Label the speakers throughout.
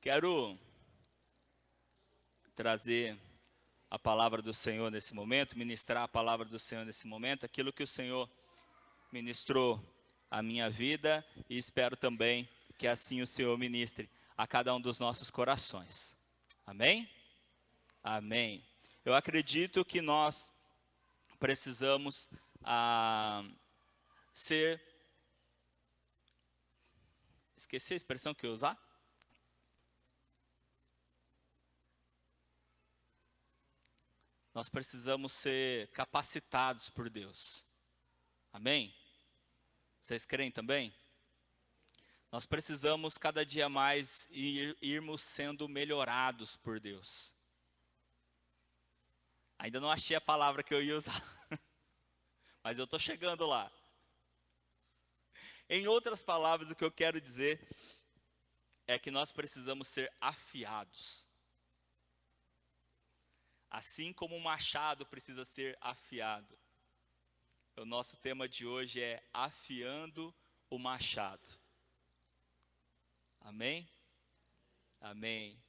Speaker 1: Quero trazer a palavra do Senhor nesse momento, ministrar a palavra do Senhor nesse momento, aquilo que o Senhor ministrou à minha vida e espero também que assim o Senhor ministre a cada um dos nossos corações. Amém? Amém. Eu acredito que nós precisamos ser... Esqueci a expressão que eu ia usar? Nós precisamos ser capacitados por Deus. Amém? Vocês creem também? Nós precisamos cada dia mais irmos sendo melhorados por Deus. Ainda não achei a palavra que eu ia usar, mas eu estou chegando lá. Em outras palavras, o que eu quero dizer é que nós precisamos ser afiados. Assim como um machado precisa ser afiado. O nosso tema de hoje é afiando o machado. Amém? Amém.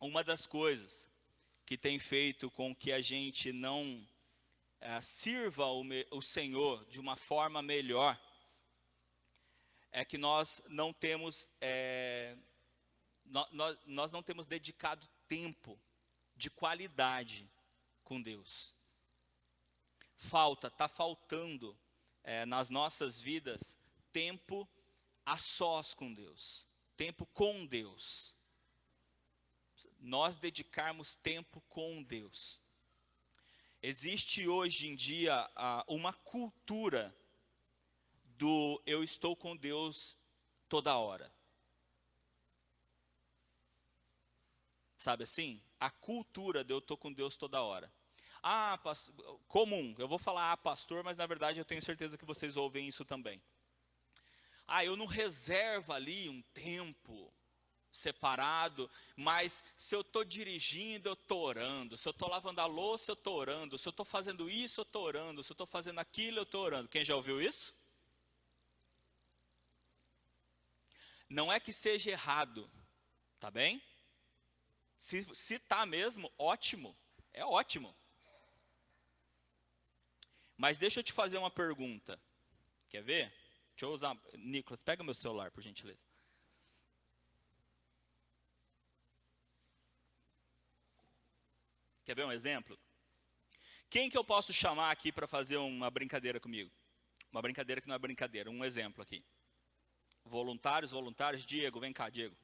Speaker 1: Uma das coisas que tem feito com que a gente não sirva o Senhor de uma forma melhor é que nós não temos nós não temos dedicado tempo de qualidade com Deus. Está faltando nas nossas vidas tempo a sós com Deus, tempo com Deus. Nós dedicarmos tempo com Deus. Existe hoje em dia uma cultura do eu estou com Deus toda hora. Sabe assim? A cultura de eu estou com Deus toda hora. Comum, eu vou falar pastor, mas na verdade eu tenho certeza que vocês ouvem isso também. Eu não reservo ali um tempo separado, mas se eu estou dirigindo, eu estou orando. Se eu estou lavando a louça, eu estou orando. Se eu estou fazendo isso, eu estou orando. Se eu estou fazendo aquilo, eu estou orando. Quem já ouviu isso? Não é que seja errado, tá bem? Se tá mesmo, ótimo, é ótimo. Mas deixa eu te fazer uma pergunta. Quer ver? Deixa eu usar. Nicolas, pega meu celular, por gentileza. Quer ver um exemplo? Quem que eu posso chamar aqui para fazer uma brincadeira comigo? Uma brincadeira que não é brincadeira, um exemplo aqui. Voluntários, Diego, vem cá, Diego.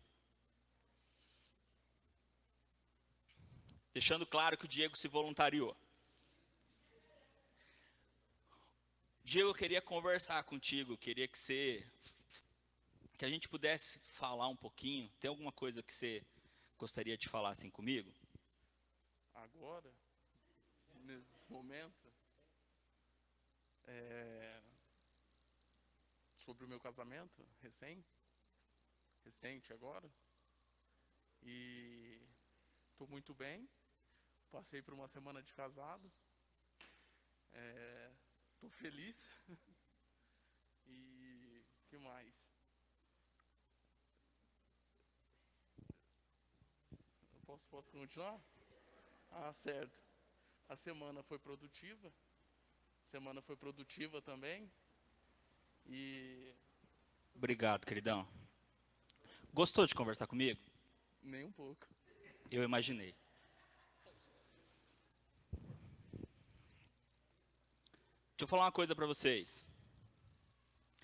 Speaker 1: Deixando claro que o Diego se voluntariou. Diego, eu queria conversar contigo, queria que a gente pudesse falar um pouquinho. Tem alguma coisa que você gostaria de falar assim comigo?
Speaker 2: Agora, nesse momento, sobre o meu casamento recente agora, e estou muito bem, passei por uma semana de casado, estou feliz, e o que mais? Posso continuar? Certo. A semana foi produtiva também. E
Speaker 1: Obrigado, queridão. Gostou de conversar comigo?
Speaker 2: nem um pouco.
Speaker 1: Eu imaginei. Deixa eu falar uma coisa para vocês.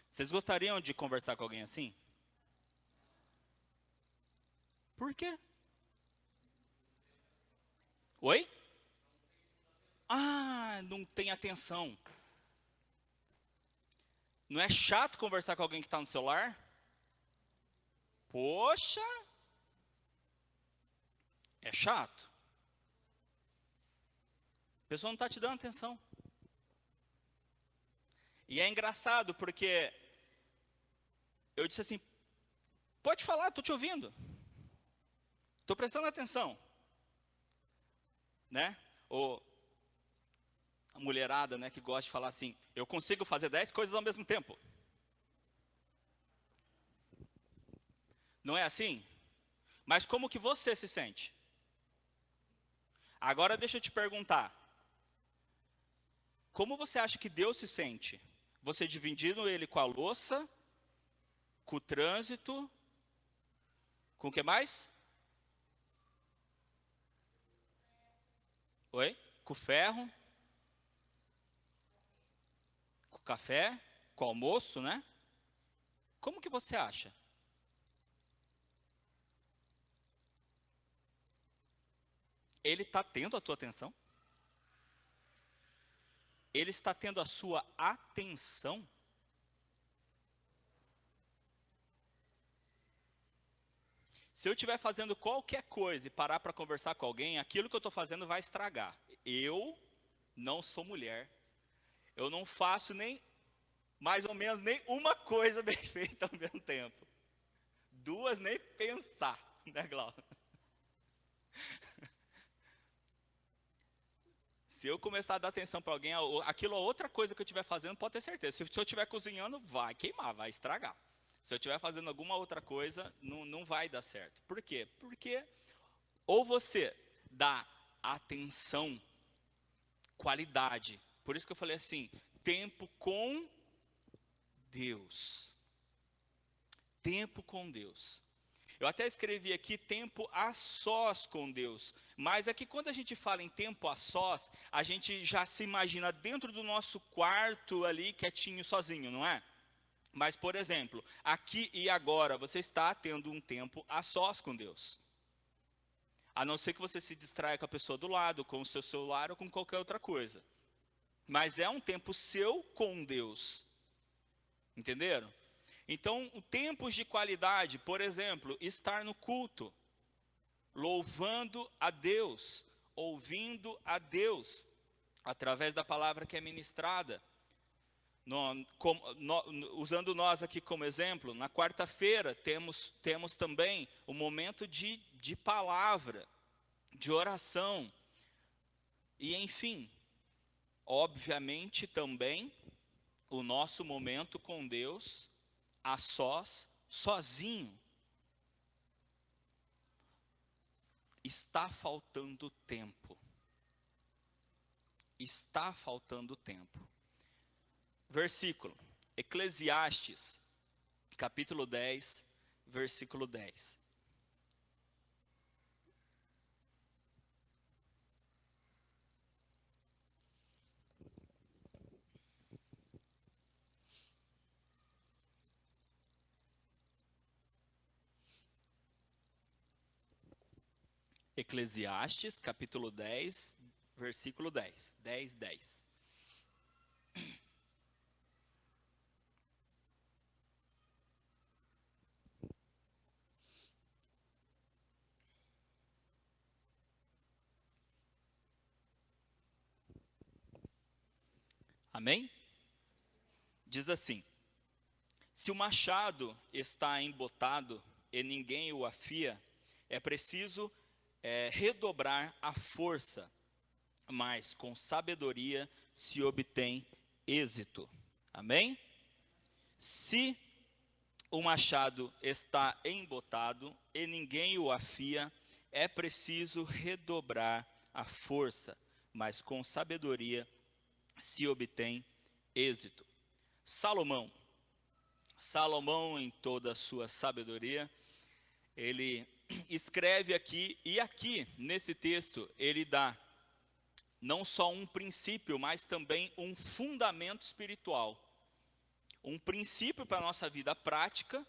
Speaker 1: Vocês gostariam de conversar com alguém assim? Por quê? Oi? Não tem atenção. Não é chato conversar com alguém que está no celular? Poxa! É chato. A pessoa não está te dando atenção. E é engraçado porque eu disse assim, pode falar, estou te ouvindo. Estou prestando atenção. Né? A mulherada, né, que gosta de falar assim, eu consigo fazer 10 coisas ao mesmo tempo. Não é assim? Mas como que você se sente? Agora deixa eu te perguntar. Como você acha que Deus se sente? Você dividindo ele com a louça, com o trânsito, com o que mais? Oi? Com o ferro, com o café, com o almoço, né? Como que você acha? Ele está tendo a tua atenção? Ele está tendo a sua atenção? Se eu estiver fazendo qualquer coisa e parar para conversar com alguém, aquilo que eu estou fazendo vai estragar. Eu não sou mulher. Eu não faço nem, mais ou menos, nem uma coisa bem feita ao mesmo tempo. Duas nem pensar, né, Glauco? Se eu começar a dar atenção para alguém, aquilo é outra coisa que eu estiver fazendo, pode ter certeza. Se eu estiver cozinhando, vai queimar, vai estragar. Se eu estiver fazendo alguma outra coisa, não vai dar certo. Por quê? Porque ou você dá atenção, qualidade. Por isso que eu falei assim, tempo com Deus. Tempo com Deus. Eu até escrevi aqui tempo a sós com Deus. Mas é que quando a gente fala em tempo a sós, a gente já se imagina dentro do nosso quarto ali, quietinho, sozinho, não é? Mas, por exemplo, aqui e agora, você está tendo um tempo a sós com Deus. A não ser que você se distraia com a pessoa do lado, com o seu celular ou com qualquer outra coisa. Mas é um tempo seu com Deus. Entenderam? Então, tempos de qualidade, por exemplo, estar no culto, louvando a Deus, ouvindo a Deus, através da palavra que é ministrada. Usando nós aqui como exemplo, na quarta-feira temos também um momento de palavra, de oração, e enfim, obviamente também o nosso momento com Deus, a sós, sozinho. Está faltando tempo. Está faltando tempo. Versículo, Eclesiastes, capítulo 10, versículo 10. Eclesiastes, capítulo 10, versículo 10. 10, 10. Amém? Diz assim: se o machado está embotado e ninguém o afia, é preciso redobrar a força, mas com sabedoria se obtém êxito. Amém? Se o machado está embotado e ninguém o afia, é preciso redobrar a força, mas com sabedoria se obtém êxito. Salomão, em toda a sua sabedoria, ele escreve aqui, e aqui nesse texto ele dá não só um princípio, mas também um fundamento espiritual. Um princípio para a nossa vida prática,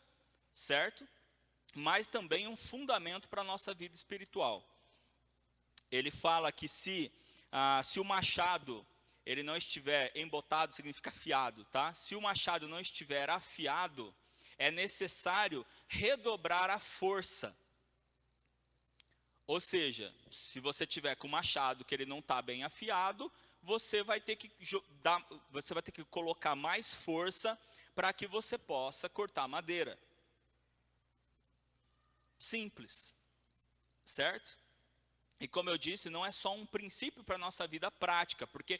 Speaker 1: certo? Mas também um fundamento para a nossa vida espiritual. Ele fala que se o machado ele não estiver embotado, significa afiado, tá? Se o machado não estiver afiado, é necessário redobrar a força. Ou seja, se você tiver com o machado que ele não está bem afiado, você vai ter que colocar mais força para que você possa cortar madeira. Simples, certo? E como eu disse, não é só um princípio para a nossa vida prática, porque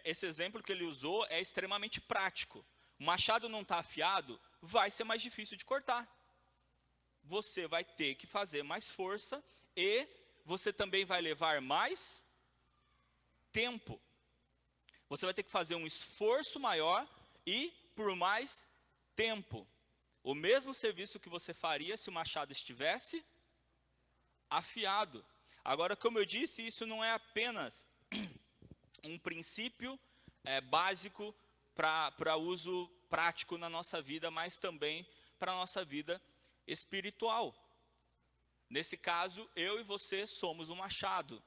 Speaker 1: esse exemplo que ele usou é extremamente prático. O machado não está afiado, vai ser mais difícil de cortar. você vai ter que fazer mais força e você também vai levar mais tempo. Você vai ter que fazer um esforço maior e por mais tempo. O mesmo serviço que você faria se o machado estivesse afiado. Agora, como eu disse, isso não é apenas um princípio básico para uso prático na nossa vida, mas também para a nossa vida espiritual. Nesse caso, eu e você somos um machado.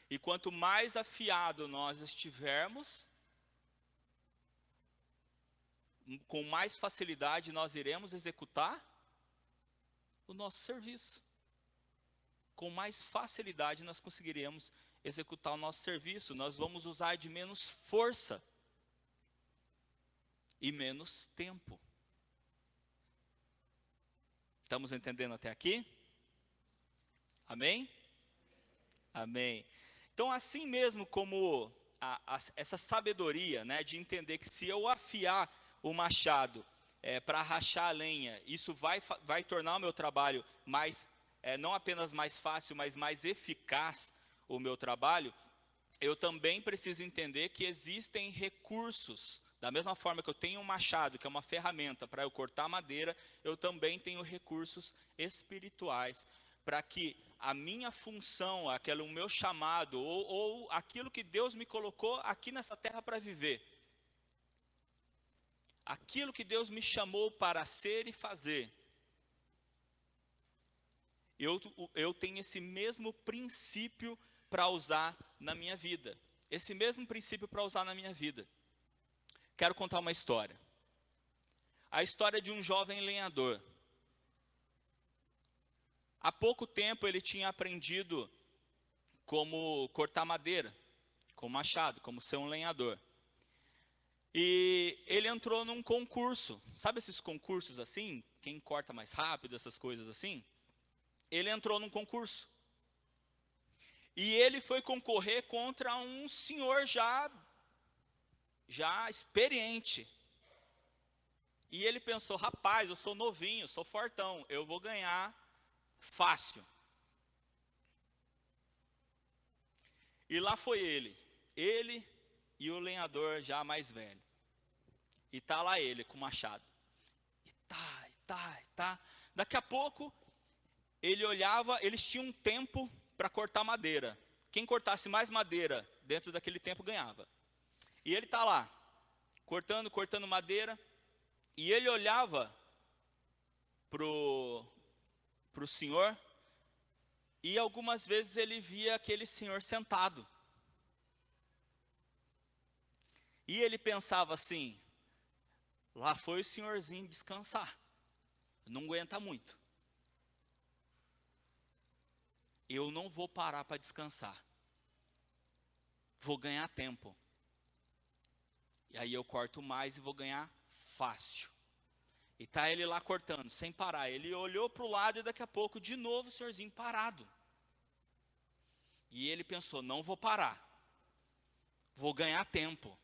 Speaker 1: E quanto mais afiado nós estivermos, com mais facilidade nós iremos executar o nosso serviço. Com mais facilidade nós conseguiremos executar o nosso serviço. Nós vamos usar de menos força e menos tempo. Estamos entendendo até aqui? Amém? Amém. Então, assim mesmo como essa sabedoria, né, de entender que se eu afiar o machado para rachar a lenha, isso vai tornar o meu trabalho mais, não apenas mais fácil, mas mais eficaz o meu trabalho, eu também preciso entender que existem recursos. Da mesma forma que eu tenho um machado, que é uma ferramenta para eu cortar madeira, eu também tenho recursos espirituais para que a minha função, o meu chamado, ou aquilo que Deus me colocou aqui nessa terra para viver, aquilo que Deus me chamou para ser e fazer, eu tenho esse mesmo princípio para usar na minha vida. Esse mesmo princípio para usar na minha vida. Quero contar uma história. A história de um jovem lenhador. Há pouco tempo ele tinha aprendido como cortar madeira, com machado, como ser um lenhador. E ele entrou num concurso. Sabe esses concursos assim? Quem corta mais rápido, essas coisas assim? Ele entrou num concurso. E ele foi concorrer contra um senhor já experiente. E ele pensou, rapaz, eu sou novinho, sou fortão, eu vou ganhar fácil. E lá foi ele e o lenhador já mais velho. E tá lá ele com o machado. E tá. Daqui a pouco, ele olhava, eles tinham um tempo para cortar madeira. Quem cortasse mais madeira dentro daquele tempo ganhava. E ele tá lá, cortando madeira, e ele olhava pro senhor, e algumas vezes ele via aquele senhor sentado. E ele pensava assim, lá foi o senhorzinho descansar, não aguenta muito. Eu não vou parar para descansar, vou ganhar tempo. E aí eu corto mais e vou ganhar fácil. E tá ele lá cortando, sem parar. Ele olhou para o lado e daqui a pouco, de novo, o senhorzinho parado. E ele pensou, não vou parar. Vou ganhar tempo.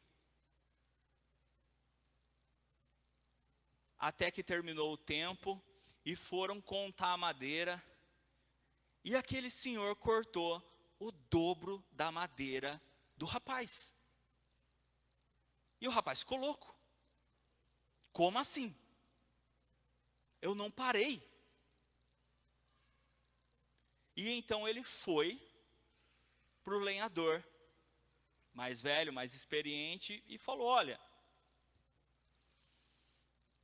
Speaker 1: Até que terminou o tempo e foram contar a madeira. E aquele senhor cortou o dobro da madeira do rapaz. E o rapaz ficou louco. Como assim? Eu não parei. E então ele foi para o lenhador, mais velho, mais experiente, e falou, olha,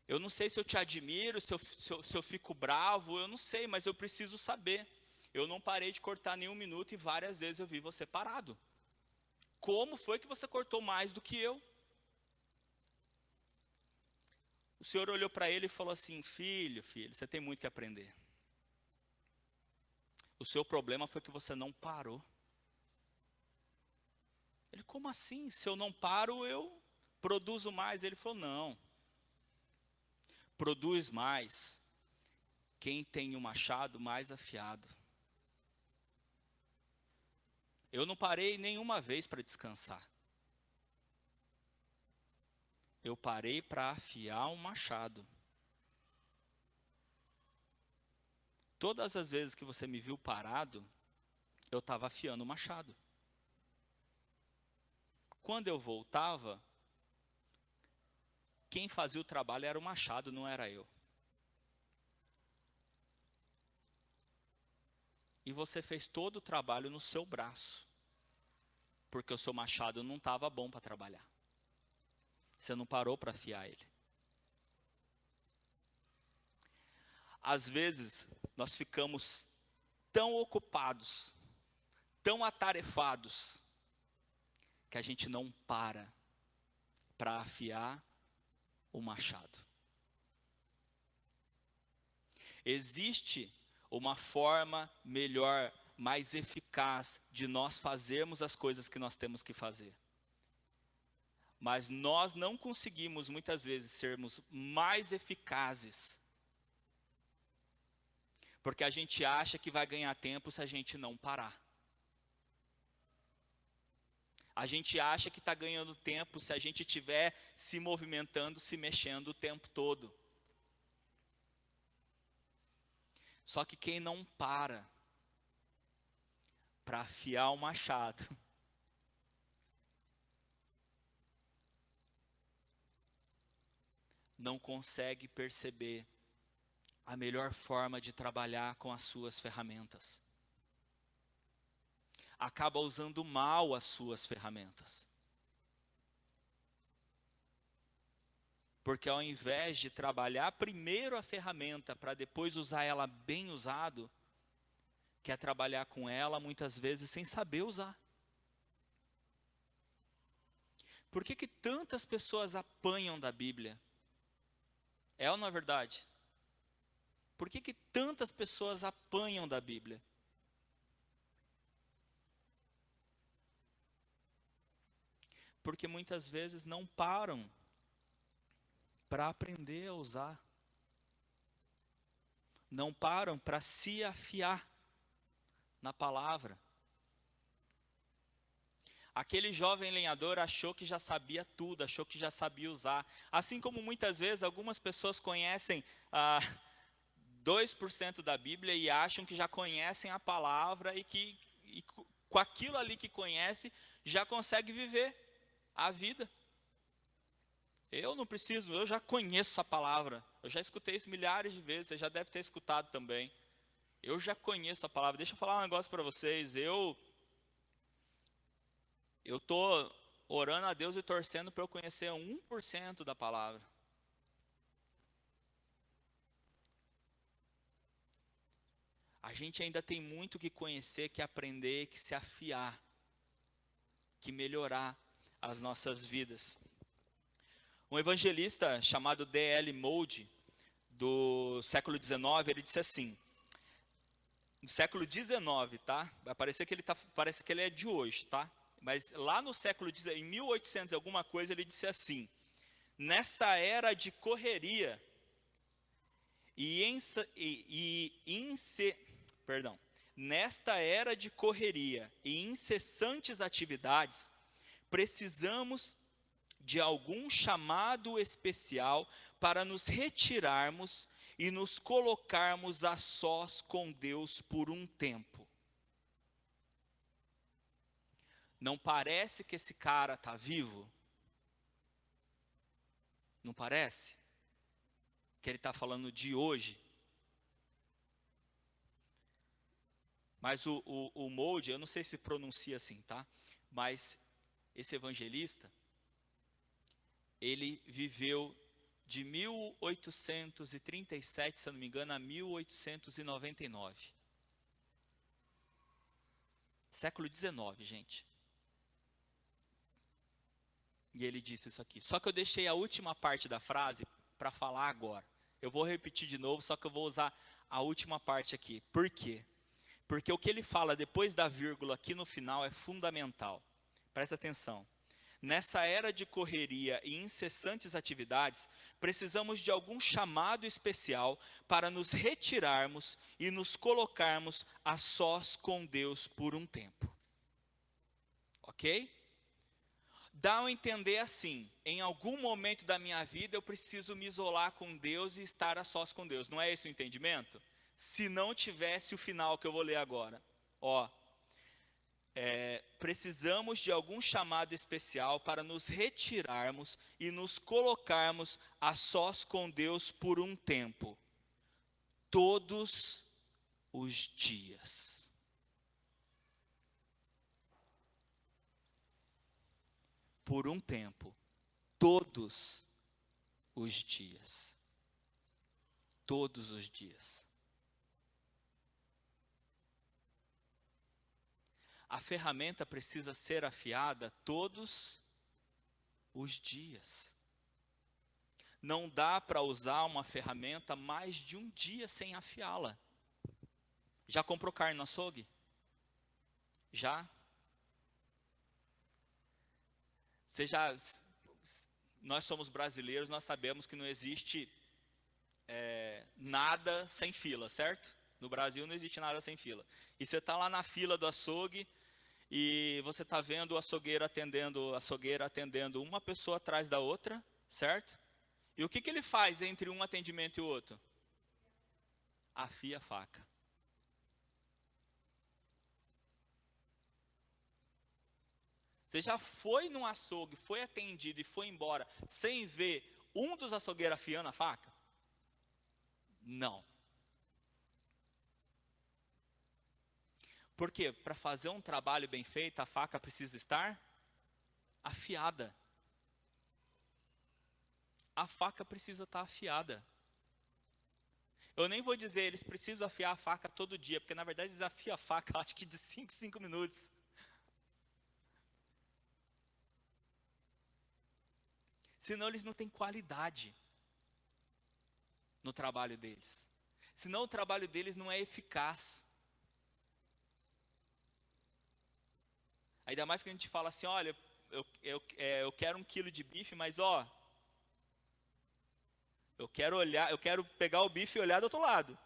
Speaker 1: eu não sei se eu te admiro, se eu fico bravo, eu não sei, mas eu preciso saber. Eu não parei de cortar nem um minuto e várias vezes eu vi você parado. Como foi que você cortou mais do que eu? O senhor olhou para ele e falou assim, filho, você tem muito que aprender. O seu problema foi que você não parou. Ele, como assim? Se eu não paro, eu produzo mais. Ele falou, não. Produz mais quem tem o machado mais afiado. Eu não parei nenhuma vez para descansar. Eu parei para afiar um machado. Todas as vezes que você me viu parado, eu estava afiando o machado. Quando eu voltava, quem fazia o trabalho era o machado, não era eu. E você fez todo o trabalho no seu braço, porque o seu machado não estava bom para trabalhar. Você não parou para afiar ele. Às vezes, nós ficamos tão ocupados, tão atarefados, que a gente não para afiar o machado. Existe uma forma melhor, mais eficaz de nós fazermos as coisas que nós temos que fazer. Mas nós não conseguimos muitas vezes sermos mais eficazes, porque a gente acha que vai ganhar tempo se a gente não parar. A gente acha que está ganhando tempo se a gente estiver se movimentando, se mexendo o tempo todo. Só que quem não para afiar o machado, não consegue perceber a melhor forma de trabalhar com as suas ferramentas. Acaba usando mal as suas ferramentas. Porque ao invés de trabalhar primeiro a ferramenta para depois usar ela bem usado, quer trabalhar com ela muitas vezes sem saber usar. Por que tantas pessoas apanham da Bíblia? É ou não é verdade? Por que tantas pessoas apanham da Bíblia? Porque muitas vezes não param para aprender a usar. Não param para se afiar na palavra. Aquele jovem lenhador achou que já sabia tudo, achou que já sabia usar. Assim como muitas vezes algumas pessoas conhecem 2% da Bíblia e acham que já conhecem a palavra e com aquilo ali que conhece já consegue viver a vida. Eu não preciso, eu já conheço a palavra. Eu já escutei isso milhares de vezes, você já deve ter escutado também. Eu já conheço a palavra. Deixa eu falar um negócio para vocês. Eu estou orando a Deus e torcendo para eu conhecer 1% da palavra. A gente ainda tem muito que conhecer, que aprender, que se afiar, que melhorar as nossas vidas. Um evangelista chamado D.L. Moody, do século XIX, ele disse assim, no século XIX, tá? Vai parecer que parece que ele é de hoje, tá? Mas lá no século XIX, em 1800 alguma coisa, ele disse assim: nesta era de correria nesta era de correria e incessantes atividades, precisamos de algum chamado especial para nos retirarmos e nos colocarmos a sós com Deus por um tempo. Não parece que esse cara está vivo? Não parece? Que ele está falando de hoje? Mas o Moody, eu não sei se pronuncia assim, tá? Mas esse evangelista, ele viveu de 1837, se eu não me engano, a 1899. Século XIX, gente. E ele disse isso aqui. Só que eu deixei a última parte da frase para falar agora. Eu vou repetir de novo, só que eu vou usar a última parte aqui. Por quê? Porque o que ele fala depois da vírgula aqui no final é fundamental. Presta atenção. Nessa era de correria e incessantes atividades, precisamos de algum chamado especial para nos retirarmos e nos colocarmos a sós com Deus por um tempo. Ok? Dá a entender assim, em algum momento da minha vida eu preciso me isolar com Deus e estar a sós com Deus. Não é esse o entendimento? se não tivesse o final que eu vou ler agora. Ó, precisamos de algum chamado especial para nos retirarmos e nos colocarmos a sós com Deus por um tempo, todos os dias. Por um tempo, todos os dias. Todos os dias. A ferramenta precisa ser afiada todos os dias. Não dá para usar uma ferramenta mais de um dia sem afiá-la. Já comprou carne no açougue? Já? Nós somos brasileiros, nós sabemos que não existe nada sem fila, certo? No Brasil não existe nada sem fila. E você está lá na fila do açougue e você está vendo o açougueiro atendendo uma pessoa atrás da outra, certo? E o que ele faz entre um atendimento e o outro? Afia a faca. Você já foi num açougue, foi atendido e foi embora sem ver um dos açougueiros afiando a faca? Não. Porque para fazer um trabalho bem feito, a faca precisa estar afiada. A faca precisa estar afiada. Eu nem vou dizer, eles precisam afiar a faca todo dia, porque na verdade eles afiam a faca, acho que de 5 em 5 minutos. Senão eles não têm qualidade no trabalho deles. Senão o trabalho deles não é eficaz. Ainda mais que a gente fala assim, olha, eu quero 1 quilo de bife, mas ó, eu quero pegar o bife e olhar do outro lado.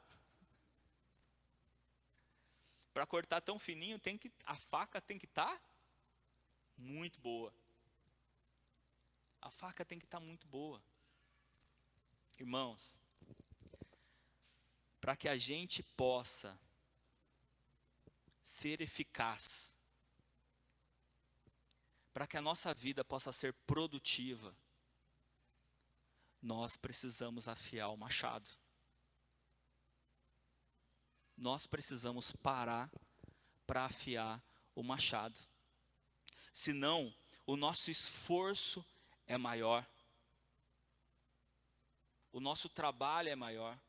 Speaker 1: Para cortar tão fininho, a faca tem que estar muito boa. A faca tem que estar muito boa. Irmãos, para que a gente possa ser eficaz, para que a nossa vida possa ser produtiva, nós precisamos afiar o machado. Nós precisamos parar para afiar o machado. Senão, o nosso esforço é maior. O nosso trabalho é maior.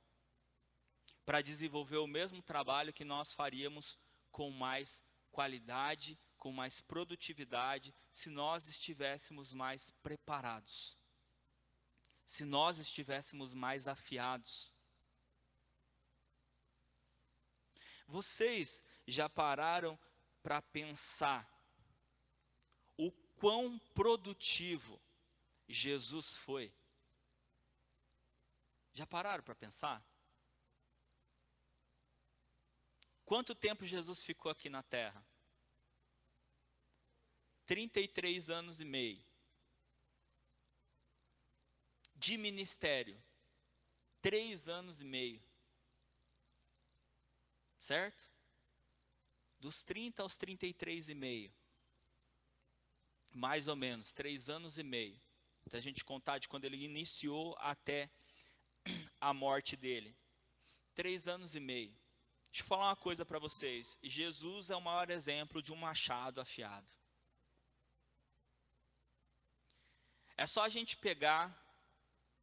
Speaker 1: Para desenvolver o mesmo trabalho que nós faríamos com mais qualidade, com mais produtividade, se nós estivéssemos mais preparados. Se nós estivéssemos mais afiados. Vocês já pararam para pensar o quão produtivo Jesus foi? Já pararam para pensar? Quanto tempo Jesus ficou aqui na terra? 33 anos e meio. De ministério, 3 anos e meio. Certo? Dos 30 aos 33 e meio. Mais ou menos, 3 anos e meio. Se a gente contar de quando ele iniciou até a morte dele. 3 anos e meio. Deixa eu falar uma coisa para vocês. Jesus é o maior exemplo de um machado afiado. É só a gente pegar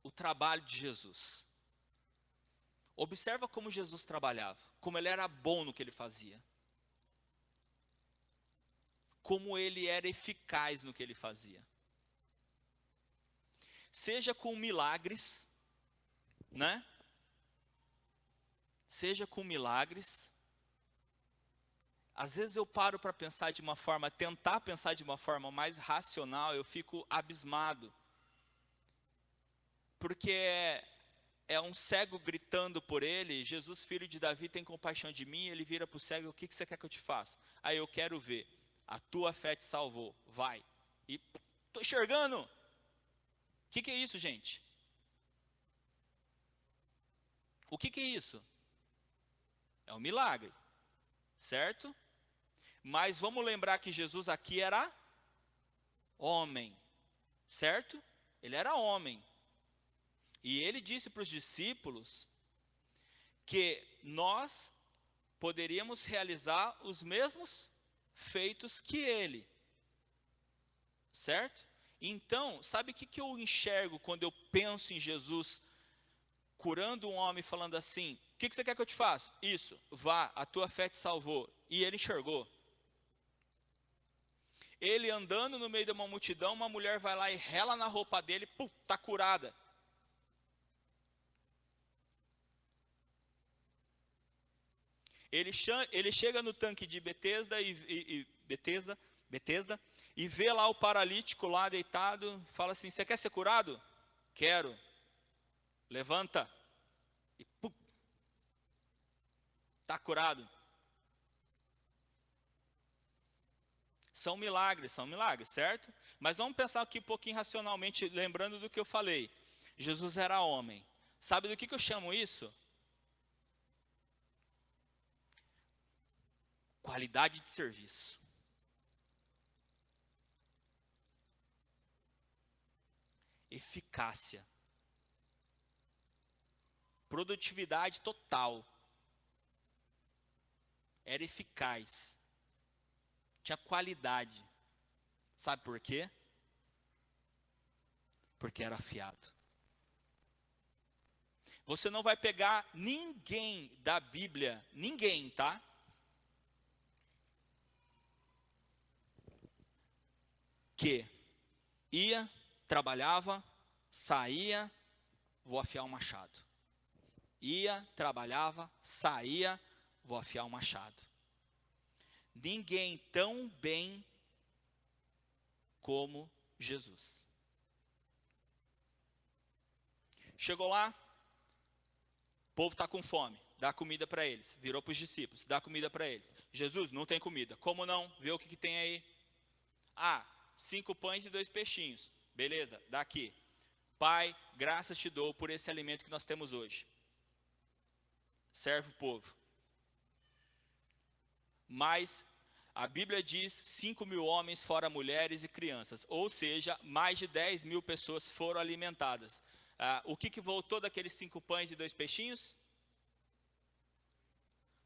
Speaker 1: o trabalho de Jesus. Observa como Jesus trabalhava. Como ele era bom no que ele fazia. Como ele era eficaz no que ele fazia. Seja com milagres, né? Seja com milagres. Às vezes eu paro para pensar de uma forma, tentar pensar de uma forma mais racional, eu fico abismado. Porque é um cego gritando por ele, Jesus, filho de Davi, tem compaixão de mim, ele vira para o cego, o que você quer que eu te faça? Aí eu quero ver, a tua fé te salvou, vai. E estou enxergando. O que é isso, gente? O que é isso? É um milagre, certo? Mas vamos lembrar que Jesus aqui era homem, certo? Ele era homem. E ele disse para os discípulos que nós poderíamos realizar os mesmos feitos que ele, certo? Então, sabe o que eu enxergo quando eu penso em Jesus curando um homem, falando assim: o que você quer que eu te faça? Isso, vá, a tua fé te salvou. E ele enxergou. Ele andando no meio de uma multidão, uma mulher vai lá e rela na roupa dele, puf, está curada. Ele chega no tanque de Betesda e vê lá o paralítico lá deitado, fala assim: você quer ser curado? Quero. Levanta. E pum, está curado. São milagres, certo? Mas vamos pensar aqui um pouquinho racionalmente, lembrando do que eu falei. Jesus era homem. Sabe do que eu chamo isso? Qualidade de serviço. Eficácia. Produtividade total. Era eficaz. Tinha qualidade. Sabe por quê? Porque era afiado. Você não vai pegar ninguém da Bíblia, ninguém, tá? Que ia, trabalhava, saía, vou afiar o machado. Ia, trabalhava, saía, vou afiar o machado. Ninguém tão bem como Jesus. Chegou lá, o povo está com fome, dá comida para eles. Virou para os discípulos, dá comida para eles. Jesus, não tem comida. Como não? Vê o que tem aí. 5 pães e 2 peixinhos. Beleza, dá aqui. Pai, graças te dou por esse alimento que nós temos hoje. Serve o povo. Mas a Bíblia diz 5.000 homens, fora mulheres e crianças. Ou seja, mais de 10.000 pessoas foram alimentadas. O que voltou daqueles 5 pães e 2 peixinhos?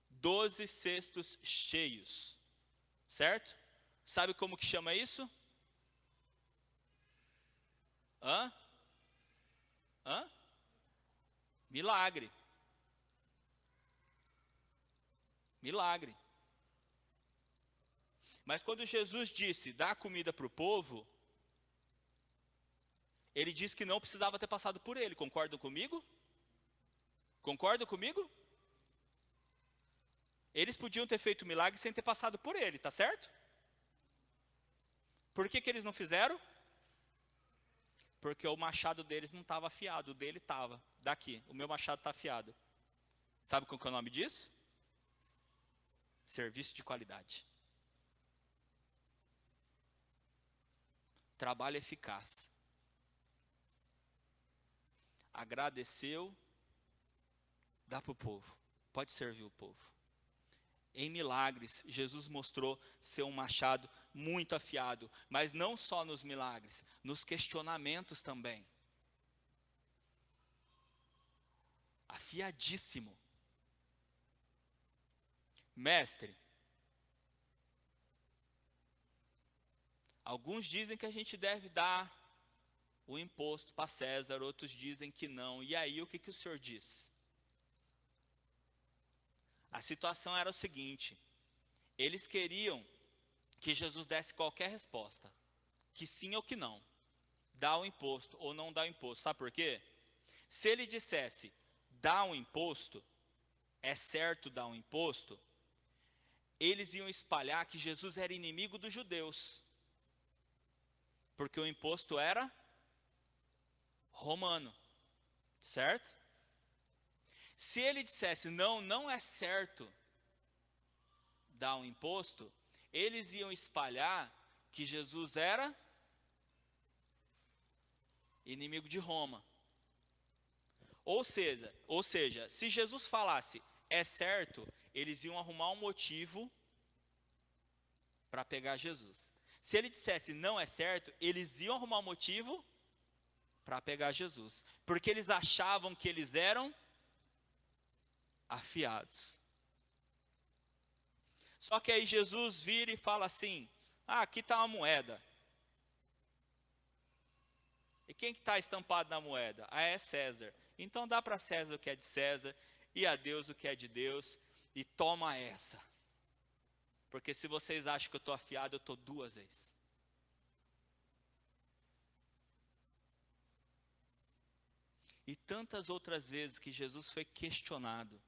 Speaker 1: 12 cestos cheios. Certo? Sabe como que chama isso? Milagre. Milagre. Mas quando Jesus disse, dá comida para o povo, ele disse que não precisava ter passado por ele. Concordam comigo? Concordam comigo? Eles podiam ter feito milagre sem ter passado por ele, tá certo? Por que eles não fizeram? Porque o machado deles não estava afiado, o dele estava. Daqui, o meu machado está afiado. Sabe qual que é o nome disso? Serviço de qualidade. Trabalho eficaz. Agradeceu, dá para o povo. Pode servir o povo. Em milagres, Jesus mostrou ser um machado muito afiado. Mas não só nos milagres, nos questionamentos também. Afiadíssimo. Mestre, alguns dizem que a gente deve dar o imposto para César, outros dizem que não. E aí, o que o senhor diz? A situação era o seguinte: eles queriam que Jesus desse qualquer resposta, que sim ou que não, dá o imposto ou não dá o imposto. Sabe por quê? Se ele dissesse, dá um imposto, é certo dar um imposto, eles iam espalhar que Jesus era inimigo dos judeus, porque o imposto era romano, certo? Se ele dissesse, não é certo dar um imposto, eles iam espalhar que Jesus era inimigo de Roma. Ou seja, se Jesus falasse, é certo, eles iam arrumar um motivo para pegar Jesus. Se ele dissesse não é certo, eles iam arrumar um motivo para pegar Jesus. Porque eles achavam que eles eram afiados. Só que aí Jesus vira e fala assim, aqui está uma moeda. E quem que está estampado na moeda? É César. Então dá para César o que é de César, e a Deus o que é de Deus, e toma essa. Porque se vocês acham que eu estou afiado, eu estou 2 vezes. E tantas outras vezes que Jesus foi questionado,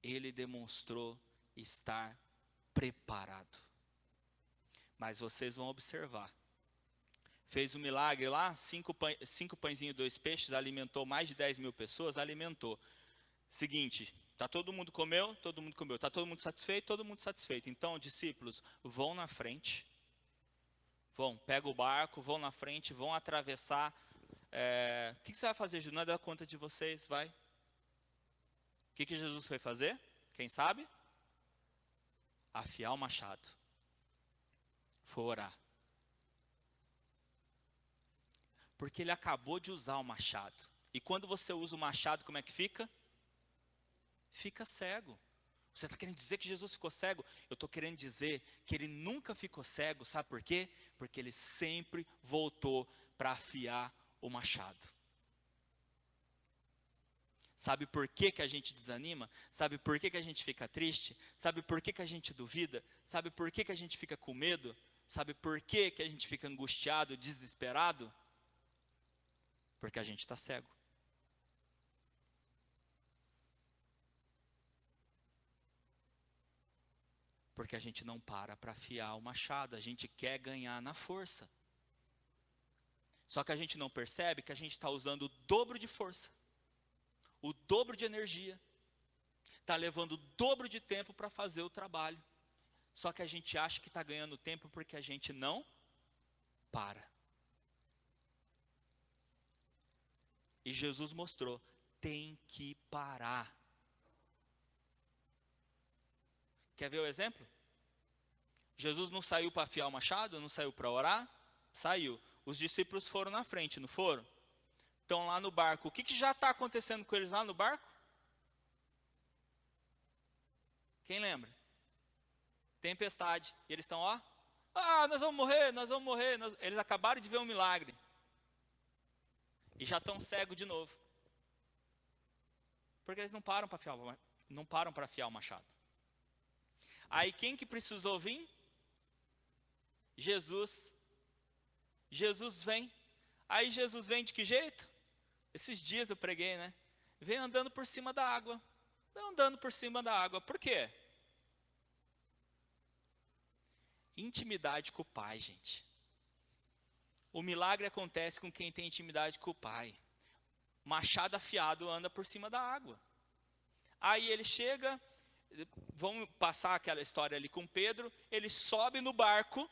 Speaker 1: ele demonstrou estar preparado. Mas vocês vão observar. Fez um milagre lá, 5 pãezinhos e 2 peixes, alimentou mais de 10 mil pessoas, alimentou. Seguinte, todo mundo comeu, está todo mundo satisfeito. Então, discípulos, vão na frente, pega o barco, vão na frente, vão atravessar. O que você vai fazer, Jesus? Não é da conta de vocês, vai. O que Jesus foi fazer? Quem sabe? Afiar o machado. Foi orar. Porque ele acabou de usar o machado. E quando você usa o machado, como é que fica? Fica cego. Você está querendo dizer que Jesus ficou cego? Eu estou querendo dizer que ele nunca ficou cego. Sabe por quê? Porque ele sempre voltou para afiar o machado. Sabe por que que a gente desanima? Sabe por que que a gente fica triste? Sabe por que que a gente duvida? Sabe por que que a gente fica com medo? Sabe por que que a gente fica angustiado, desesperado? Porque a gente está cego. Porque a gente não para afiar o machado, a gente quer ganhar na força. Só que a gente não percebe que a gente está usando o dobro de força, o dobro de energia, está levando o dobro de tempo para fazer o trabalho. Só que a gente acha que está ganhando tempo porque a gente não para. E Jesus mostrou, tem que parar. Quer ver o exemplo? Jesus não saiu para afiar o machado, não saiu para orar? Saiu. Os discípulos foram na frente, não foram? Estão lá no barco. O que já está acontecendo com eles lá no barco? Quem lembra? Tempestade. E eles estão, nós vamos morrer. Eles acabaram de ver um milagre. E já estão cegos de novo. Porque eles não param para afiar o machado. Aí quem que precisou vir? Jesus. Jesus vem. Aí Jesus vem de que jeito? Esses dias eu preguei, né? Vem andando por cima da água. Vem andando por cima da água. Por quê? Intimidade com o Pai, gente. O milagre acontece com quem tem intimidade com o Pai. Machado afiado anda por cima da água. Aí ele chega, vamos passar aquela história ali com Pedro, ele sobe no barco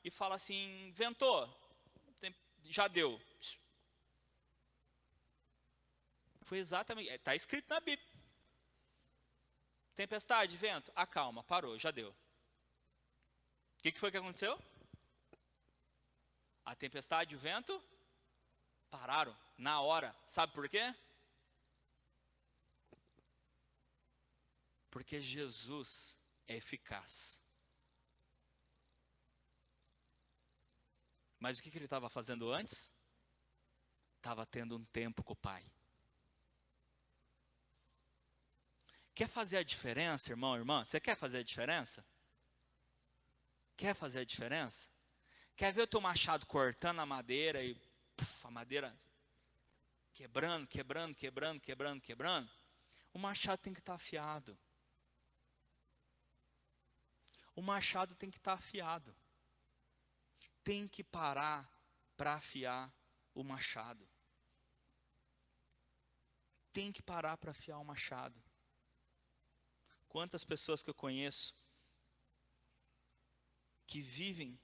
Speaker 1: e fala assim, ventou, já deu. Foi exatamente, está escrito na Bíblia. Tempestade, vento, acalma, parou, já deu. O que foi que aconteceu? A tempestade e o vento pararam na hora. Sabe por quê? Porque Jesus é eficaz. Mas o que ele estava fazendo antes? Estava tendo um tempo com o Pai. Quer fazer a diferença, irmão, irmã? Você quer fazer a diferença? Quer fazer a diferença? Quer ver o teu machado cortando a madeira e a madeira quebrando? O machado tem que estar afiado. O machado tem que estar afiado. Tem que parar para afiar o machado. Tem que parar para afiar o machado. Quantas pessoas que eu conheço que vivem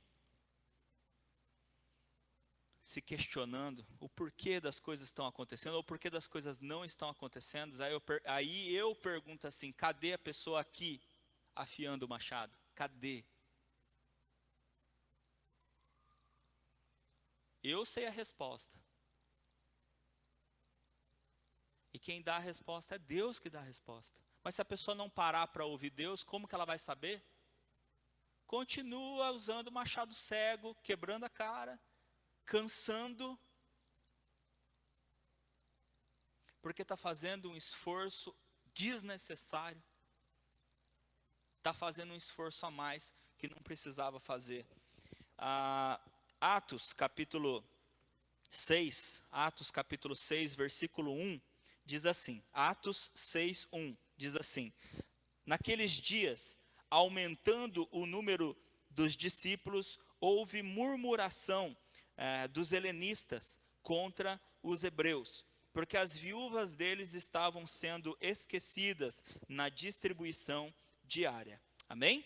Speaker 1: se questionando o porquê das coisas estão acontecendo, ou o porquê das coisas não estão acontecendo, aí eu pergunto assim, cadê a pessoa aqui afiando o machado? Cadê? Eu sei a resposta. E quem dá a resposta é Deus que dá a resposta. Mas se a pessoa não parar para ouvir Deus, como que ela vai saber? Continua usando o machado cego, quebrando a cara, cansando, porque está fazendo um esforço desnecessário, está fazendo um esforço a mais que não precisava fazer. Atos capítulo 6, versículo 1, diz assim, Atos 6, 1, diz assim, naqueles dias, aumentando o número dos discípulos, houve murmuração dos helenistas contra os hebreus, porque as viúvas deles estavam sendo esquecidas na distribuição diária. Amém?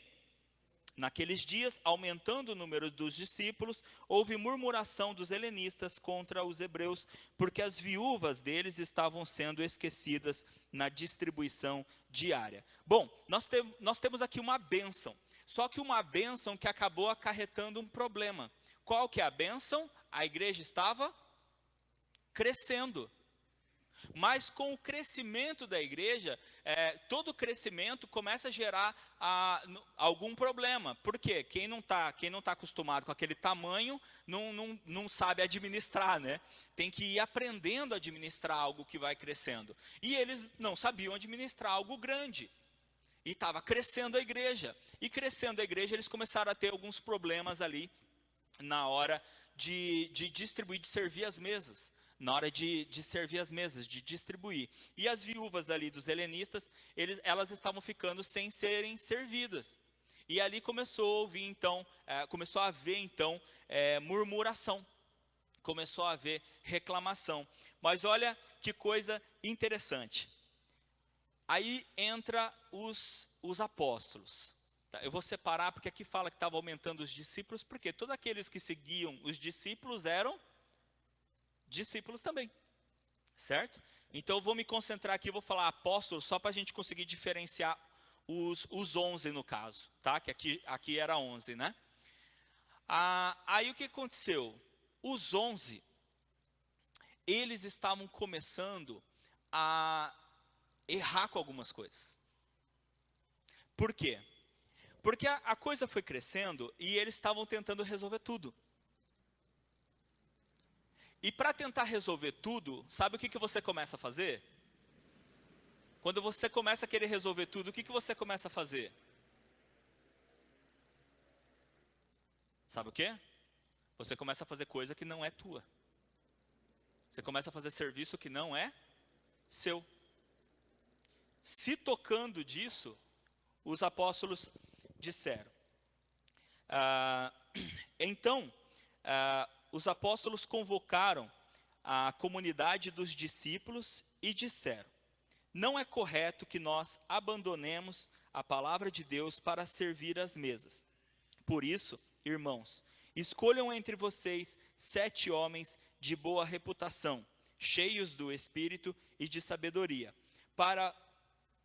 Speaker 1: Naqueles dias, aumentando o número dos discípulos, houve murmuração dos helenistas contra os hebreus, porque as viúvas deles estavam sendo esquecidas na distribuição diária. Bom, nós temos aqui uma bênção, só que uma bênção que acabou acarretando um problema. Qual que é a bênção? A igreja estava crescendo. Mas com o crescimento da igreja, todo crescimento começa a gerar algum problema. Por quê? Quem não tá acostumado com aquele tamanho, não sabe administrar, né? Tem que ir aprendendo a administrar algo que vai crescendo. E eles não sabiam administrar algo grande. E estava crescendo a igreja. E crescendo a igreja, eles começaram a ter alguns problemas ali na hora de distribuir, de servir as mesas. Na hora de servir as mesas, de distribuir. E as viúvas ali dos helenistas, elas estavam ficando sem serem servidas. E ali começou a haver murmuração. Começou a haver reclamação. Mas olha que coisa interessante. Aí entra os apóstolos. Tá, eu vou separar porque aqui fala que estava aumentando os discípulos, porque todos aqueles que seguiam os discípulos eram discípulos também, certo? Então eu vou me concentrar aqui, vou falar apóstolos, só para a gente conseguir diferenciar os 11 no caso, tá? Que aqui era 11, né? Aí o que aconteceu? Os 11, eles estavam começando a errar com algumas coisas. Por quê? Porque a coisa foi crescendo e eles estavam tentando resolver tudo. E para tentar resolver tudo, sabe o que você começa a fazer? Quando você começa a querer resolver tudo, o que você começa a fazer? Sabe o quê? Você começa a fazer coisa que não é tua. Você começa a fazer serviço que não é seu. Se tocando disso, os apóstolos disseram. Então, os apóstolos convocaram a comunidade dos discípulos e disseram: não é correto que nós abandonemos a palavra de Deus para servir as mesas. Por isso, irmãos, escolham entre vocês 7 homens de boa reputação, cheios do Espírito e de sabedoria, para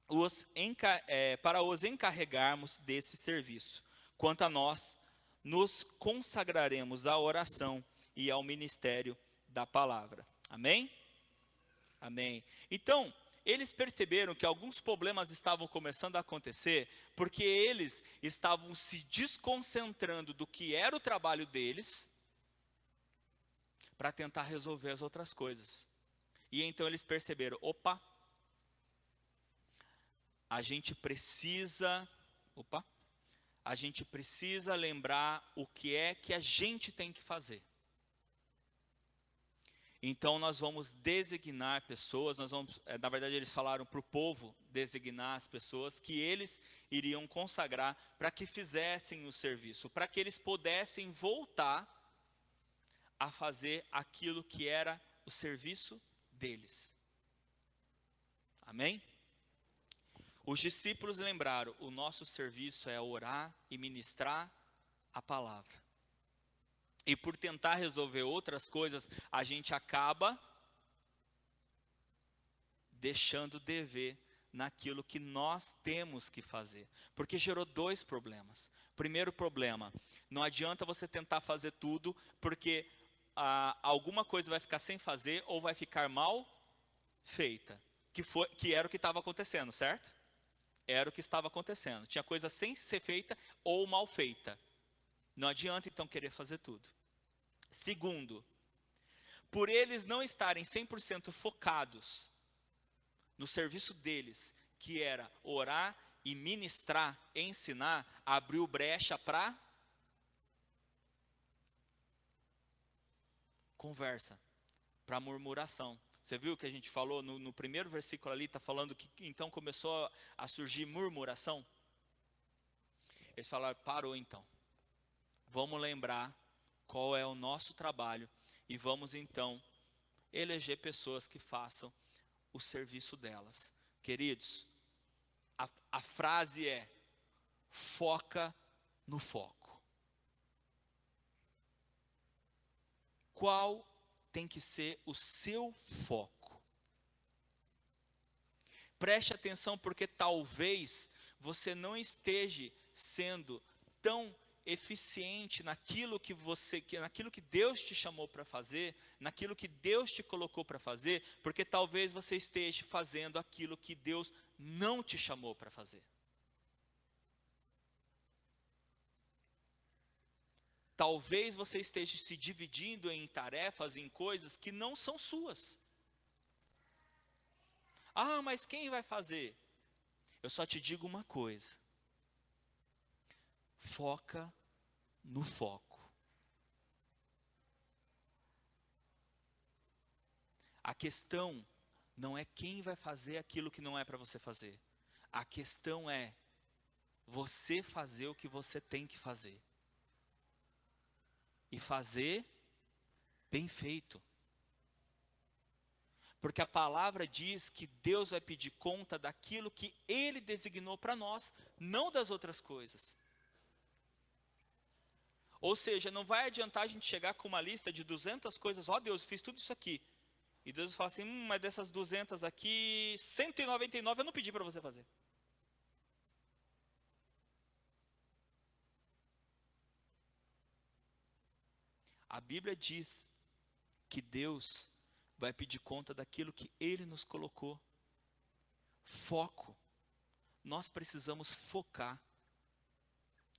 Speaker 1: os encarregarmos desse serviço. Quanto a nós, nos consagraremos à oração e ao ministério da palavra. Amém? Amém. Então, eles perceberam que alguns problemas estavam começando a acontecer, porque eles estavam se desconcentrando do que era o trabalho deles, para tentar resolver as outras coisas. E então eles perceberam, a gente precisa lembrar o que é que a gente tem que fazer. Então nós vamos designar pessoas, na verdade eles falaram para o povo designar as pessoas que eles iriam consagrar para que fizessem o serviço, para que eles pudessem voltar a fazer aquilo que era o serviço deles. Amém? Os discípulos lembraram, o nosso serviço é orar e ministrar a palavra. E por tentar resolver outras coisas, a gente acaba deixando dever naquilo que nós temos que fazer. Porque gerou dois problemas. Primeiro problema, não adianta você tentar fazer tudo, porque alguma coisa vai ficar sem fazer ou vai ficar mal feita. Que era o que estava acontecendo, certo? Era o que estava acontecendo. Tinha coisa sem ser feita ou mal feita. Não adianta então querer fazer tudo. Segundo, por eles não estarem 100% focados no serviço deles, que era orar e ministrar, ensinar, abriu brecha para conversa, para murmuração. Você viu que a gente falou no primeiro versículo ali, está falando que então começou a surgir murmuração? Eles falaram, parou então. Vamos lembrar qual é o nosso trabalho e vamos então eleger pessoas que façam o serviço delas. Queridos, a frase é, foca no foco. Qual tem que ser o seu foco? Preste atenção, porque talvez você não esteja sendo tão eficiente naquilo que Deus te chamou para fazer, naquilo que Deus te colocou para fazer, porque talvez você esteja fazendo aquilo que Deus não te chamou para fazer. Talvez você esteja se dividindo em tarefas, em coisas que não são suas. Ah, mas quem vai fazer? Eu só te digo uma coisa. Foca no foco. A questão não é quem vai fazer aquilo que não é para você fazer. A questão é você fazer o que você tem que fazer. E fazer bem feito. Porque a palavra diz que Deus vai pedir conta daquilo que Ele designou para nós, não das outras coisas. Ou seja, não vai adiantar a gente chegar com uma lista de 200 coisas, ó Deus, eu fiz tudo isso aqui. E Deus fala assim, mas dessas 200 aqui, 199 eu não pedi para você fazer. A Bíblia diz que Deus vai pedir conta daquilo que Ele nos colocou. Foco. Nós precisamos focar.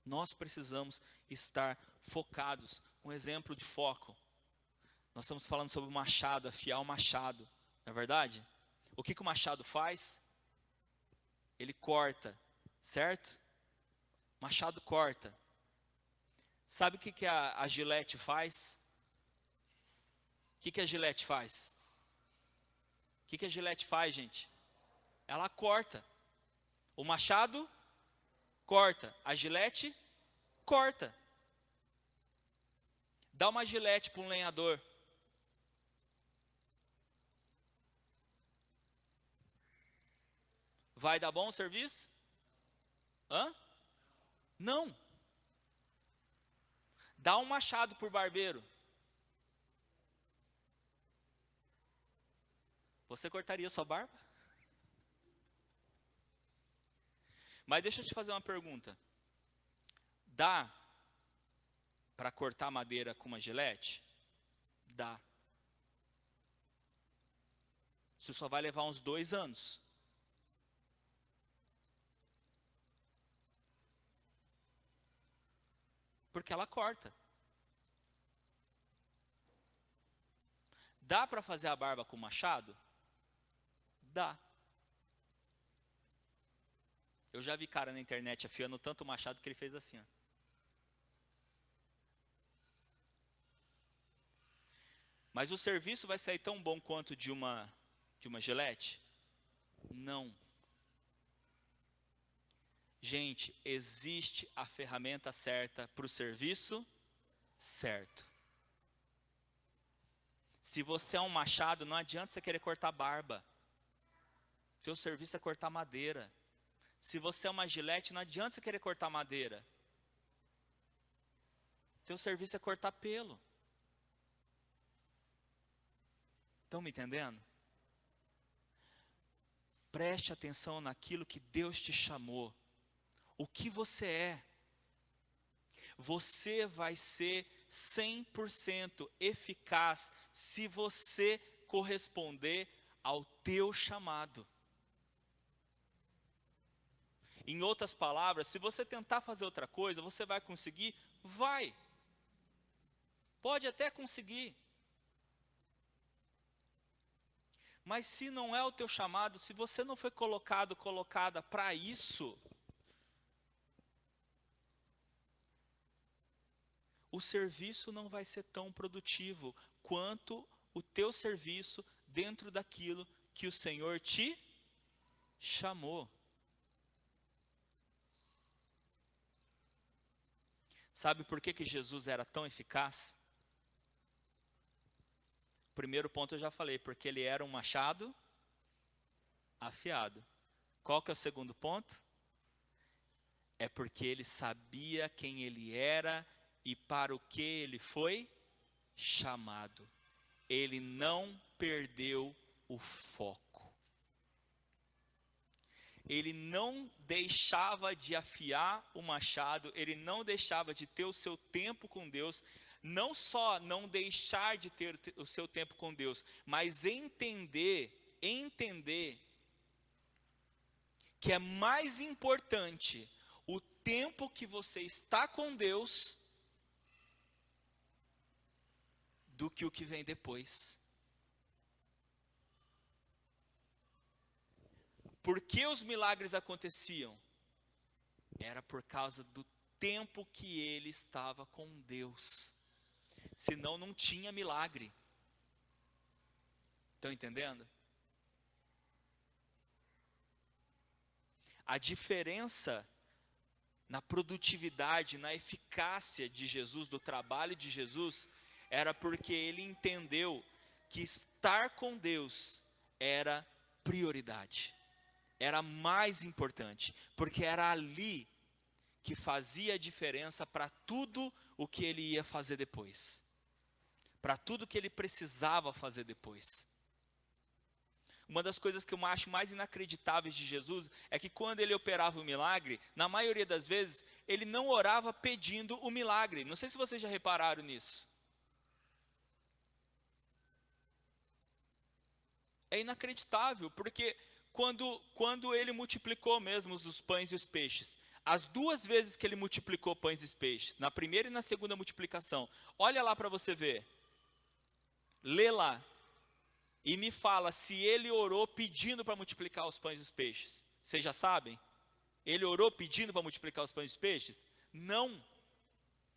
Speaker 1: Nós precisamos estar focados. Um exemplo de foco. Nós estamos falando sobre o machado, afiar o machado. Não é verdade? O que o machado faz? Ele corta, certo? O machado corta. Sabe o que a gilete faz? O que a gilete faz? O que a gilete faz, gente? Ela corta. O machado corta. A gilete corta. Dá uma gilete para um lenhador. Vai dar bom o serviço? Hã? Não. Dá um machado por barbeiro. Você cortaria sua barba? Mas deixa eu te fazer uma pergunta. Dá para cortar madeira com uma gilete? Dá. Isso só vai levar uns 2 anos. Porque ela corta. Dá para fazer a barba com machado? Dá. Eu já vi cara na internet afiando tanto o machado que ele fez assim, ó. Mas o serviço vai sair tão bom quanto de uma gilete? Não. Gente, existe a ferramenta certa para o serviço certo. Se você é um machado, não adianta você querer cortar barba. Teu serviço é cortar madeira. Se você é uma gilete, não adianta você querer cortar madeira. Teu serviço é cortar pelo. Estão me entendendo? Preste atenção naquilo que Deus te chamou. O que você é. Você vai ser 100% eficaz se você corresponder ao teu chamado. Em outras palavras, se você tentar fazer outra coisa, você vai conseguir? Vai. Pode até conseguir. Mas se não é o teu chamado, se você não foi colocada para isso, o serviço não vai ser tão produtivo quanto o teu serviço dentro daquilo que o Senhor te chamou. Sabe por que Jesus era tão eficaz? Primeiro ponto eu já falei, porque ele era um machado afiado. Qual que é o segundo ponto? É porque ele sabia quem ele era e para o que ele foi chamado. Ele não perdeu o foco. Ele não deixava de afiar o machado, ele não deixava de ter o seu tempo com Deus, não só não deixar de ter o seu tempo com Deus, mas entender que é mais importante o tempo que você está com Deus do que o que vem depois. Por que os milagres aconteciam? Era por causa do tempo que ele estava com Deus. Senão não tinha milagre. Estão entendendo? A diferença na produtividade, na eficácia de Jesus, do trabalho de Jesus, era porque ele entendeu que estar com Deus era prioridade. Era mais importante, porque era ali que fazia a diferença para tudo o que ele ia fazer depois. Para tudo que ele precisava fazer depois. Uma das coisas que eu acho mais inacreditáveis de Jesus é que quando ele operava o milagre, na maioria das vezes, ele não orava pedindo o milagre. Não sei se vocês já repararam nisso. É inacreditável, porque quando ele multiplicou mesmo os pães e os peixes, as duas vezes que ele multiplicou pães e peixes, na primeira e na segunda multiplicação, olha lá para você ver. Lê lá. E me fala se ele orou pedindo para multiplicar os pães e os peixes. Vocês já sabem? Ele orou pedindo para multiplicar os pães e os peixes? Não.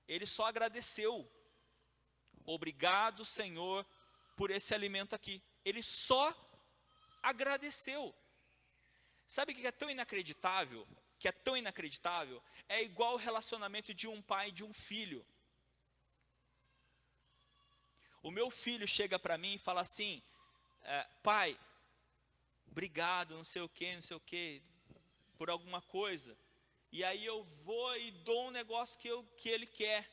Speaker 1: Ele só agradeceu. Obrigado, Senhor, por esse alimento aqui. Ele só agradeceu. Sabe o que é tão inacreditável? Que é tão inacreditável? É igual o relacionamento de um pai e de um filho. O meu filho chega para mim e fala assim: pai, obrigado, não sei o que, por alguma coisa. E aí eu vou e dou um negócio que ele quer.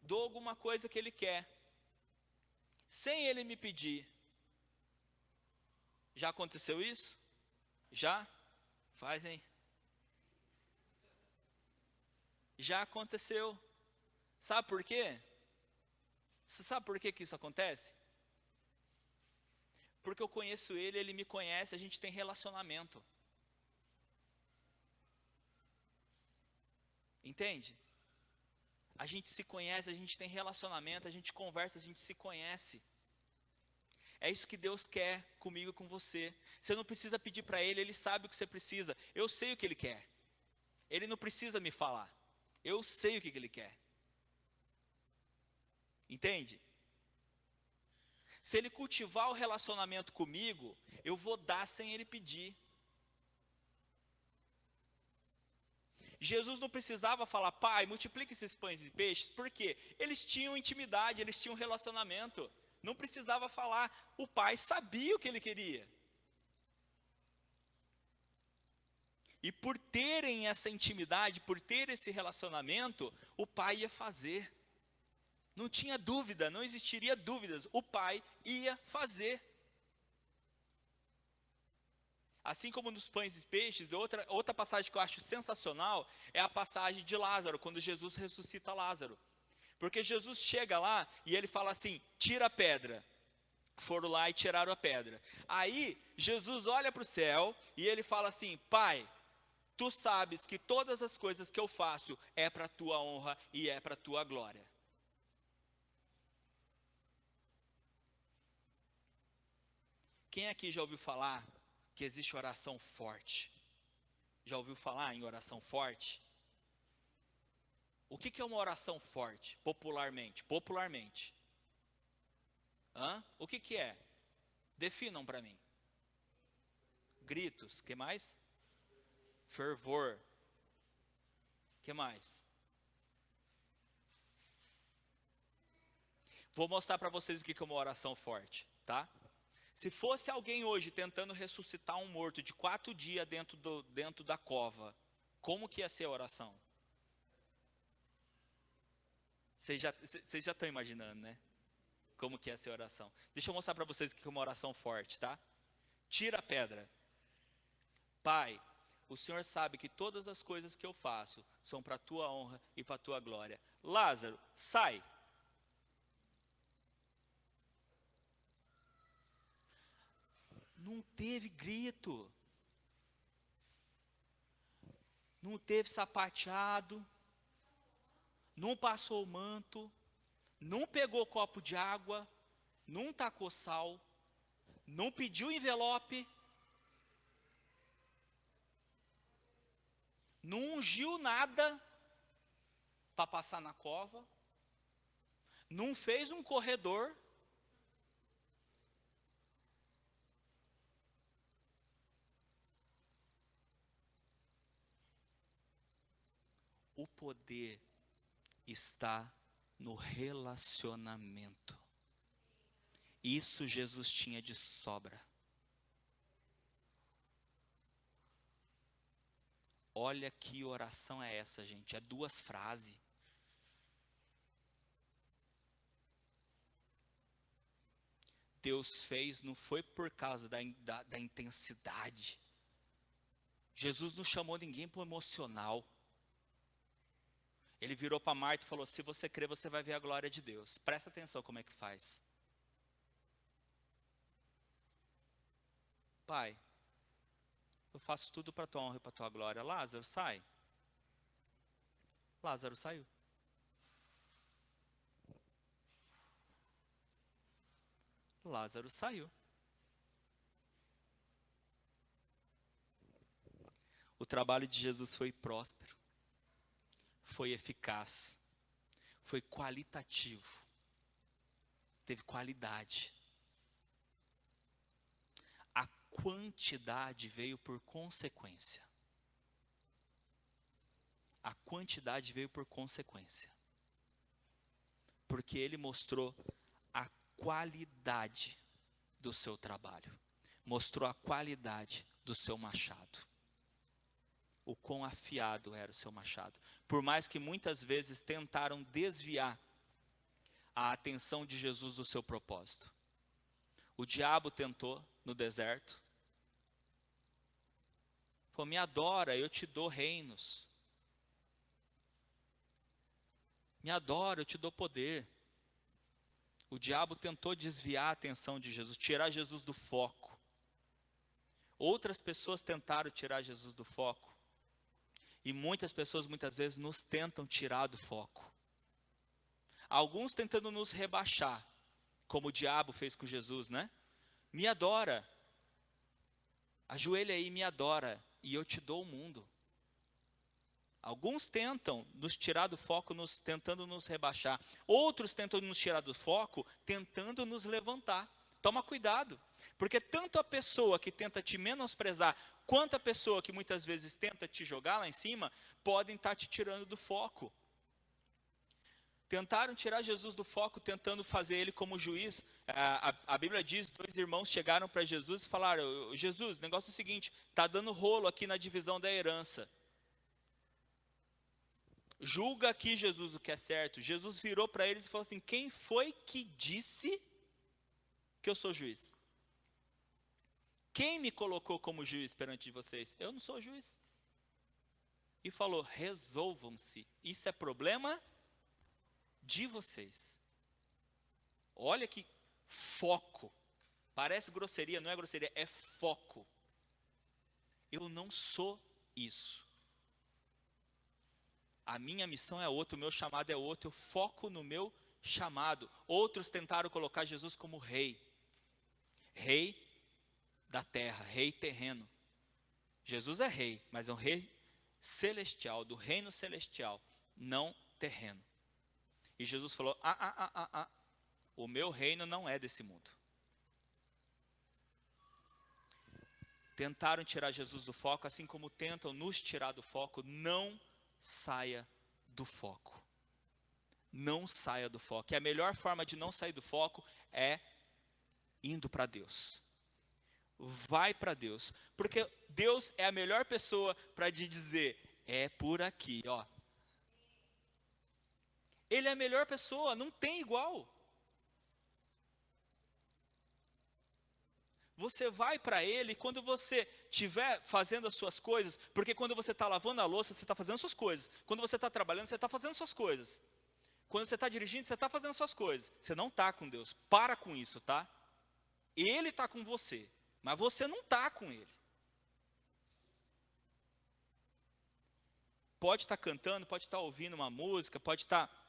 Speaker 1: Dou alguma coisa que ele quer, sem ele me pedir. Já aconteceu isso? Já? Fazem. Já aconteceu. Sabe por quê? Você sabe por que isso acontece? Porque eu conheço ele, ele me conhece, a gente tem relacionamento. Entende? A gente se conhece, a gente tem relacionamento, a gente conversa, a gente se conhece. É isso que Deus quer comigo e com você. Você não precisa pedir para Ele, Ele sabe o que você precisa. Eu sei o que Ele quer. Ele não precisa me falar. Eu sei o que Ele quer. Entende? Se Ele cultivar o relacionamento comigo, eu vou dar sem Ele pedir. Jesus não precisava falar: pai, multiplique esses pães e peixes. Por quê? Eles tinham intimidade, eles tinham relacionamento. Não precisava falar. O pai sabia o que ele queria. E por terem essa intimidade, por ter esse relacionamento, o pai ia fazer. Não tinha dúvida, não existiria dúvidas, o pai ia fazer. Assim como nos pães e peixes, outra passagem que eu acho sensacional é a passagem de Lázaro, quando Jesus ressuscita Lázaro. Porque Jesus chega lá e ele fala assim, tira a pedra. Foram lá e tiraram a pedra. Aí, Jesus olha para o céu e ele fala assim, Pai, tu sabes que todas as coisas que eu faço é para a tua honra e é para a tua glória. Quem aqui já ouviu falar que existe oração forte? Já ouviu falar em oração forte? O que é uma oração forte, popularmente? Popularmente. O que é? Definam para mim. Gritos, que mais? Fervor. Que mais? Vou mostrar para vocês o que é uma oração forte, tá? Se fosse alguém hoje tentando ressuscitar um morto de 4 dias dentro da cova, como que ia ser a oração? Vocês já estão imaginando, né? Como que ia ser a oração. Deixa eu mostrar para vocês o que é uma oração forte, tá? Tira a pedra. Pai, o Senhor sabe que todas as coisas que eu faço são para a tua honra e para a tua glória. Lázaro, sai. Não teve grito. Não teve sapateado. Não passou o manto. Não pegou copo de água. Não tacou sal. Não pediu envelope. Não ungiu nada para passar na cova. Não fez um corredor. O poder está no relacionamento. Isso Jesus tinha de sobra. Olha que oração é essa, gente. É 2 frases. Deus fez, não foi por causa da intensidade. Jesus não chamou ninguém para o emocional. Ele virou para Marta e falou, se você crer, você vai ver a glória de Deus. Presta atenção como é que faz. Pai, eu faço tudo para a tua honra e para a tua glória. Lázaro, sai. Lázaro saiu. Lázaro saiu. O trabalho de Jesus foi próspero, foi eficaz, foi qualitativo, teve qualidade. A quantidade veio por consequência. A quantidade veio por consequência. Porque ele mostrou a qualidade do seu trabalho. Mostrou a qualidade do seu machado. O quão afiado era o seu machado. Por mais que muitas vezes tentaram desviar a atenção de Jesus do seu propósito. O diabo tentou no deserto. Falou, me adora, eu te dou reinos. Me adora, eu te dou poder. O diabo tentou desviar a atenção de Jesus, tirar Jesus do foco. Outras pessoas tentaram tirar Jesus do foco. E muitas pessoas, muitas vezes, nos tentam tirar do foco. Alguns tentando nos rebaixar, como o diabo fez com Jesus, né? Me adora. Ajoelha aí e me adora, e eu te dou o mundo. Alguns tentam nos tirar do foco, tentando nos rebaixar. Outros tentam nos tirar do foco, tentando nos levantar. Toma cuidado, porque tanto a pessoa que tenta te menosprezar, quanto a pessoa que muitas vezes tenta te jogar lá em cima, podem estar te tirando do foco. Tentaram tirar Jesus do foco, tentando fazer ele como juiz. A Bíblia diz, 2 irmãos chegaram para Jesus e falaram: Jesus, o negócio é o seguinte, está dando rolo aqui na divisão da herança. Julga aqui, Jesus, o que é certo. Jesus virou para eles e falou assim: quem foi que disse que eu sou juiz? Quem me colocou como juiz perante vocês? Eu não sou juiz. E falou: resolvam-se. Isso é problema de vocês. Olha que foco. Parece grosseria, não é grosseria, é foco. Eu não sou isso. A minha missão é outra, o meu chamado é outro. Eu foco no meu chamado. Outros tentaram colocar Jesus como rei. Rei da terra, rei terreno. Jesus é rei, mas é um rei celestial, do reino celestial, não terreno. E Jesus falou: o meu reino não é desse mundo. Tentaram tirar Jesus do foco, assim como tentam nos tirar do foco. Não saia do foco. Não saia do foco. E a melhor forma de não sair do foco é indo para Deus. Vai para Deus. Porque Deus é a melhor pessoa para te dizer: é por aqui, ó. Ele é a melhor pessoa, não tem igual. Você vai para Ele quando você estiver fazendo as suas coisas, porque quando você está lavando a louça, você está fazendo suas coisas. Quando você está trabalhando, você está fazendo suas coisas. Quando você está dirigindo, você está fazendo suas coisas. Você não está com Deus. Para com isso, tá? Ele está com você, mas você não está com Ele. Pode estar cantando, pode estar ouvindo uma música, pode estar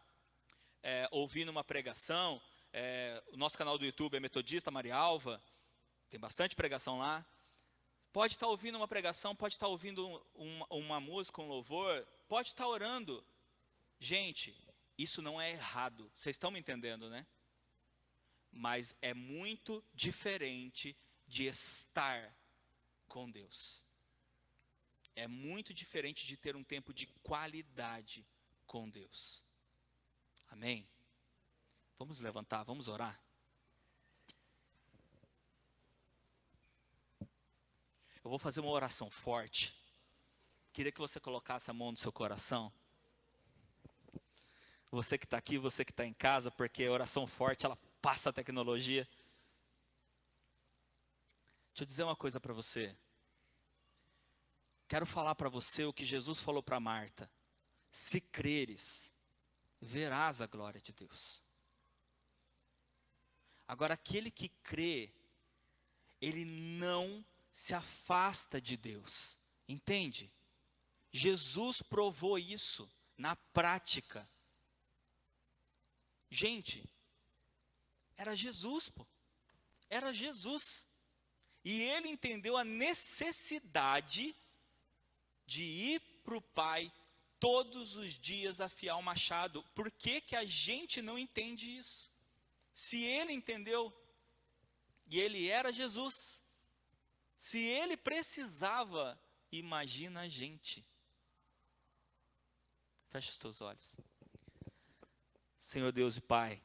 Speaker 1: ouvindo uma pregação. O nosso canal do YouTube é Metodista Maria Alva. Tem bastante pregação lá. Pode estar ouvindo uma pregação, pode estar ouvindo uma música, um louvor, pode estar orando. Gente, isso não é errado. Vocês estão me entendendo, né? Mas é muito diferente de estar com Deus. É muito diferente de ter um tempo de qualidade com Deus. Amém? Vamos levantar, vamos orar? Eu vou fazer uma oração forte. Queria que você colocasse a mão no seu coração. Você que está aqui, você que está em casa, porque a oração forte, ela passa a tecnologia. Deixa eu dizer uma coisa para você. Quero falar para você o que Jesus falou para Marta. Se creres, verás a glória de Deus. Agora, aquele que crê, ele não se afasta de Deus, entende? Jesus provou isso na prática. Gente, era Jesus, pô. Era Jesus. E ele entendeu a necessidade de ir para o Pai todos os dias afiar o machado. Por que que a gente não entende isso? Se ele entendeu, e ele era Jesus, se ele precisava, imagina a gente. Feche os teus olhos. Senhor Deus e Pai,